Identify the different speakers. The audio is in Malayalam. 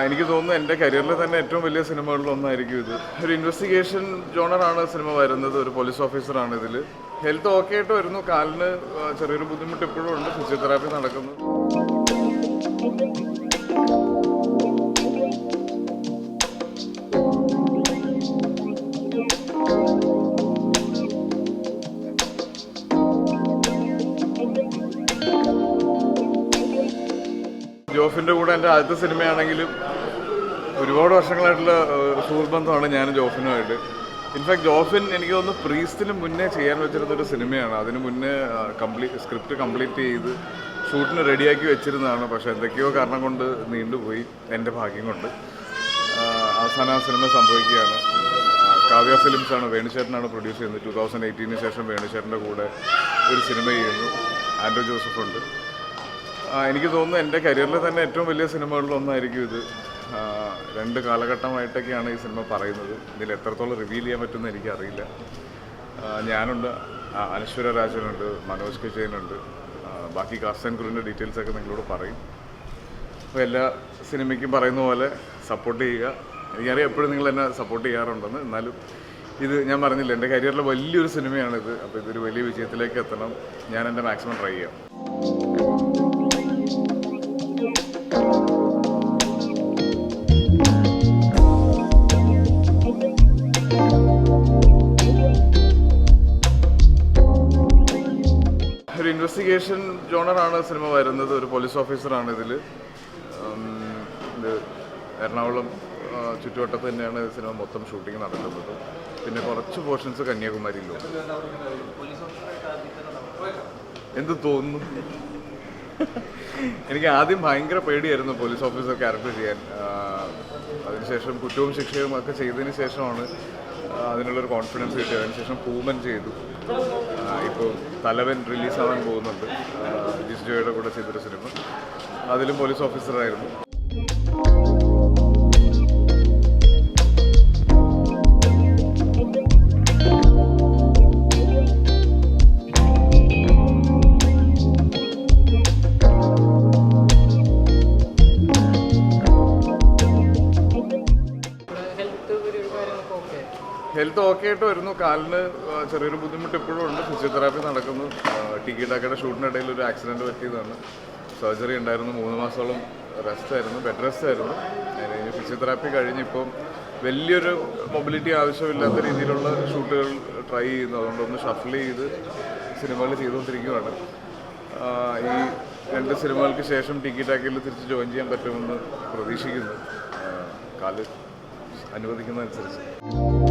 Speaker 1: എനിക്ക് തോന്നുന്നു എൻ്റെ കരിയറിൽ തന്നെ ഏറ്റവും വലിയ സിനിമകളിലൊന്നായിരിക്കും ഇത്. ഒരു ഇൻവെസ്റ്റിഗേഷൻ ജോണറാണ് സിനിമ വരുന്നത്. ഒരു പോലീസ് ഓഫീസറാണ് ഇതിൽ. ഹെൽത്ത് ഓക്കെ ആയിട്ട് വരുന്നു. കാലിന് ചെറിയൊരു ബുദ്ധിമുട്ട് ഇപ്പോഴും ഉണ്ട്. ഫിസിയോതെറാപ്പി നടക്കുന്നു. ജോഫിൻ്റെ കൂടെ എൻ്റെ ആദ്യത്തെ സിനിമയാണെങ്കിലും ഒരുപാട് വർഷങ്ങളായിട്ടുള്ള സുഹൃത്ത് ബന്ധമാണ് ഞാനും ജോഫിനുമായിട്ട്. ഇൻഫാക്ട് ജോഫിൻ എനിക്ക് തോന്നുന്നു പ്രീസ്റ്റിന് മുന്നേ ചെയ്യാൻ വെച്ചിരുന്നൊരു സിനിമയാണ്. അതിന് മുന്നേ സ്ക്രിപ്റ്റ് കംപ്ലീറ്റ് ചെയ്ത് ഷൂട്ടിന് റെഡിയാക്കി വെച്ചിരുന്നതാണ്. പക്ഷേ എന്തൊക്കെയോ കാരണം കൊണ്ട് നീണ്ടുപോയി. എൻ്റെ ഭാഗ്യം കൊണ്ട് അവസാനം ആ സിനിമ സംഭവിക്കുകയാണ്. കാവ്യ ഫിലിംസാണ്, വേണുചേട്ടനാണ് പ്രൊഡ്യൂസ് ചെയ്യുന്നത്. 2018 ശേഷം വേണുചേട്ടൻ്റെ കൂടെ ഒരു സിനിമ ചെയ്യുന്നു. ആൻഡ്രൂ ജോസഫുണ്ട്. എനിക്ക് തോന്നുന്നു എൻ്റെ കരിയറിൽ തന്നെ ഏറ്റവും വലിയ സിനിമകളിലൊന്നായിരിക്കും ഇത്. 2 കാലഘട്ടമായിട്ടൊക്കെയാണ് ഈ സിനിമ പറയുന്നത്. ഇതിൽ എത്രത്തോളം റിവീൽ ചെയ്യാൻ പറ്റുമെന്ന് എനിക്കറിയില്ല. ഞാനുണ്ട്, അനശ്വര രാജനുണ്ട്, മനോജ് കിജയനുണ്ട്. ബാക്കി കാസ്റ്റ് ആൻഡ് ക്രൂവിൻ്റെ ഡീറ്റെയിൽസൊക്കെ നിങ്ങളോട് പറയും. അപ്പോൾ എല്ലാ സിനിമയ്ക്കും പറയുന്ന പോലെ സപ്പോർട്ട് ചെയ്യുക. എനിക്കറിയാം എപ്പോഴും നിങ്ങൾ എന്നെ സപ്പോർട്ട് ചെയ്യാറുണ്ടെന്ന്. എന്നാലും ഇത് ഞാൻ പറഞ്ഞില്ല, എൻ്റെ കരിയറിലെ വലിയൊരു സിനിമയാണിത്. അപ്പോൾ ഇതൊരു വലിയ വിജയത്തിലേക്ക് എത്തണം. ഞാൻ എൻ്റെ മാക്സിമം ട്രൈ ചെയ്യാം. ഒരു ഇൻവെസ്റ്റിഗേഷൻ ജോണറാണ് സിനിമ വരുന്നത്. ഒരു പോലീസ് ഓഫീസറാണ് ഇതിൽ. ഇത് എറണാകുളം ചുറ്റുവട്ടത്ത് തന്നെയാണ് സിനിമ മൊത്തം ഷൂട്ടിംഗ് നടക്കുന്നത്. പിന്നെ കുറച്ച് പോർഷൻസ് കന്യാകുമാരിയിലുണ്ട്. എന്ത് തോന്നുന്നു? എനിക്ക് ആദ്യം ഭയങ്കര പേടിയായിരുന്നു പോലീസ് ഓഫീസർ ക്യാരക്ടർ ചെയ്യാൻ. അതിനുശേഷം കുറ്റവും ശിക്ഷയും ഒക്കെ ചെയ്തതിന് ശേഷമാണ് അതിനുള്ളൊരു കോൺഫിഡൻസ് കിട്ടിയത്. അതിനുശേഷം പൂമൻ ചെയ്തു. ഇപ്പോൾ തലവൻ റിലീസാവാൻ പോകുന്നുണ്ട്. ജിസ് ജോയുടെ കൂടെ ചെയ്തൊരു സിനിമ. അതിലും പോലീസ് ഓഫീസറായിരുന്നു. ഹെൽത്ത് ഓക്കെ ആയിട്ട് വരുന്നു. കാലിന് ചെറിയൊരു ബുദ്ധിമുട്ട് ഇപ്പോഴും ഉണ്ട്. ഫിസിയോതെറാപ്പി നടക്കുന്നു. ടിക്കറ്റാക്കയുടെ ഷൂട്ടിനിടയിൽ ഒരു ആക്സിഡൻറ്റ് പറ്റിയതാണ്. സർജറി ഉണ്ടായിരുന്നു. 3 മാസത്തോളം റെസ്റ്റായിരുന്നു, ബെഡ് റെസ്റ്റ് ആയിരുന്നു. ഫിസിയോതെറാപ്പി കഴിഞ്ഞിപ്പം വലിയൊരു മൊബിലിറ്റി ആവശ്യമില്ലാത്ത രീതിയിലുള്ള ഷൂട്ടുകൾ ട്രൈ ചെയ്യുന്നു. അതുകൊണ്ടൊന്ന് ഷഫിൾ ചെയ്ത് സിനിമകൾ ചെയ്തുകൊണ്ടിരിക്കുകയാണ്. ഈ 2 സിനിമകൾക്ക് ശേഷം ടിക്കറ്റാക്കിയിൽ തിരിച്ച് ജോയിൻ ചെയ്യാൻ പറ്റുമെന്ന് പ്രതീക്ഷിക്കുന്നു, കാല് അനുവദിക്കുന്നതനുസരിച്ച്.